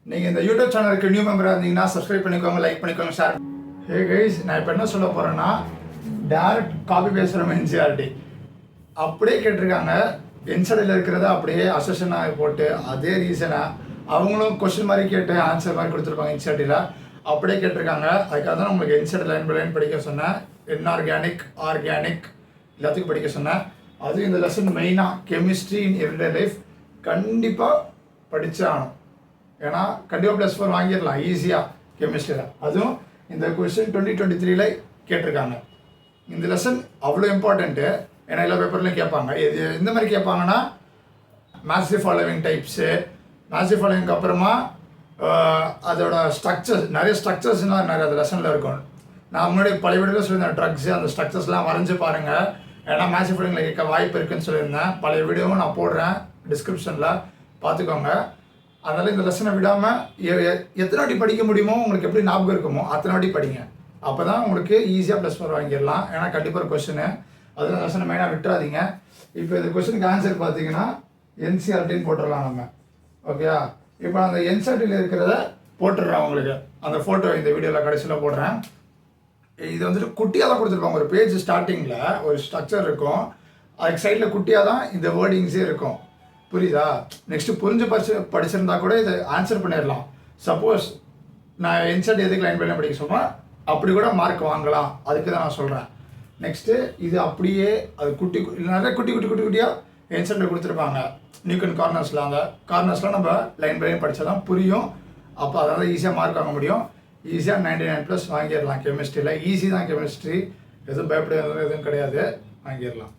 நீங்கள் இந்த யூடியூப் சேனலுக்கு நியூ மெம்பராக இருந்தீங்கன்னா சப்ஸ்கிரைப் பண்ணிக்கோங்க, லைக் பண்ணிக்கோங்க, ஷேர். ஹே கைஸ், நான் இப்போ என்ன சொல்ல போகிறேன்னா, டேரக்ட் காப்பி பேசுகிறோம் NCERT அப்படியே கேட்டிருக்காங்க. NCERTல இருக்கிறத அப்படியே அசஷனாக போட்டு அதே ரீசனாக அவங்களும் கொஸ்டின் மாதிரி கேட்டு ஆன்சர் மாதிரி கொடுத்துருப்பாங்க. NCERTல அப்படியே கேட்டிருக்காங்க. அதுக்காக தான் உங்களுக்கு NCERT லைன் பை லைன் படிக்க சொன்னேன். இன்ஆர்கானிக், ஆர்கானிக் எல்லாத்துக்கும் படிக்க சொன்னேன். அதுவும் இந்த லெசன் மெயினாக கெமிஸ்ட்ரி இன் எவ்ரிடே லைஃப் கண்டிப்பாக படித்தே ஆகணும். ஏன்னா கண்டிப்பாக +4 வாங்கிடலாம் ஈஸியாக கெமிஸ்ட்ரியில். அதுவும் இந்த கொஸ்டின் 2023ல கேட்டிருக்காங்க. இந்த லெசன் அவ்வளோ இம்பார்ட்டண்ட்டு. ஏன்னா எல்லா பேப்பர்லையும் கேட்பாங்க. இது எந்த மாதிரி கேட்பாங்கன்னா, மேத்ஸ் ஃபாலோவிங் டைப்ஸு, மேத்ஸ் ஃபாலோவிங்க்கு அப்புறமா அதோட ஸ்ட்ரக்சர்ஸ், நிறைய ஸ்ட்ரக்சர்ஸ்லாம் நிறைய அந்த லெசனில் இருக்கும். நான் முன்னாடி பழைய வீடியோவில் சொல்லியிருந்தேன், ட்ரக்ஸு அந்த ஸ்ட்ரக்சர்ஸ்லாம் வரைஞ்சி பாருங்கள். ஏன்னா மேத்ஸ் ஃபாலோவிங்கில் கேட்க வாய்ப்பு இருக்குதுன்னு சொல்லியிருந்தேன். பழைய வீடியோவும் நான் போடுறேன் டிஸ்கிரிப்ஷனில், பார்த்துக்கோங்க. அதனால் இந்த லெசனை விடாமல் எத்தனை வாட்டி படிக்க முடியுமோ, உங்களுக்கு எப்படி ஞாபகம் இருக்குமோ அத்தனை வாட்டி படிங்க. அப்போ தான் உங்களுக்கு ஈஸியாக +4 வாங்கிடலாம். ஏன்னா கண்டிப்பாக ஒரு கொஸ்டின், அதில் லெசனை மெயினாக விட்டுறாதீங்க. இப்போ இந்த கொஸ்டினுக்கு ஆன்சர் பார்த்தீங்கன்னா NCERTன்னு போட்டுடலாம் நம்ம. ஓகேயா? இப்போ அந்த NCERTல இருக்கிறத போட்டுடுறேன் உங்களுக்கு. அந்த ஃபோட்டோ இந்த வீடியோவில் கடைசியில் போடுறேன். இது வந்துட்டு குட்டியாக தான் கொடுத்துருப்பாங்க. ஒரு பேஜ் ஸ்டார்டிங்கில் ஒரு ஸ்ட்ரக்சர் இருக்கும், அதுக்கு சைடில் குட்டியாக தான் இந்த வேர்டிங்ஸே இருக்கும். புரியுதா? நெக்ஸ்ட்டு புரிஞ்சு படிச்சிருந்தா கூட இதை ஆன்சர் பண்ணிடலாம். சப்போஸ் நான் NCERT எதுக்கு லைன் பை லைன் படிக்க சொல்கிறேன், அப்படி கூட மார்க் வாங்கலாம். அதுக்கு தான் நான் சொல்கிறேன். நெக்ஸ்ட்டு இது அப்படியே அது நிறைய குட்டியாக NCERTல கொடுத்துருப்பாங்க. நியூக்கன் கார்னர்ஸில், அந்த கார்னர்ஸ்லாம் நம்ம லைன் பை லைன் படித்தா தான் புரியும். அப்போ அதனால் ஈஸியாக மார்க் வாங்க முடியும். ஈஸியாக 99+ வாங்கிடலாம். கெமிஸ்ட்ரியில் ஈஸி தான். கெமிஸ்ட்ரி எதுவும் பயப்பட எதுவும் கிடையாது, வாங்கிடலாம்.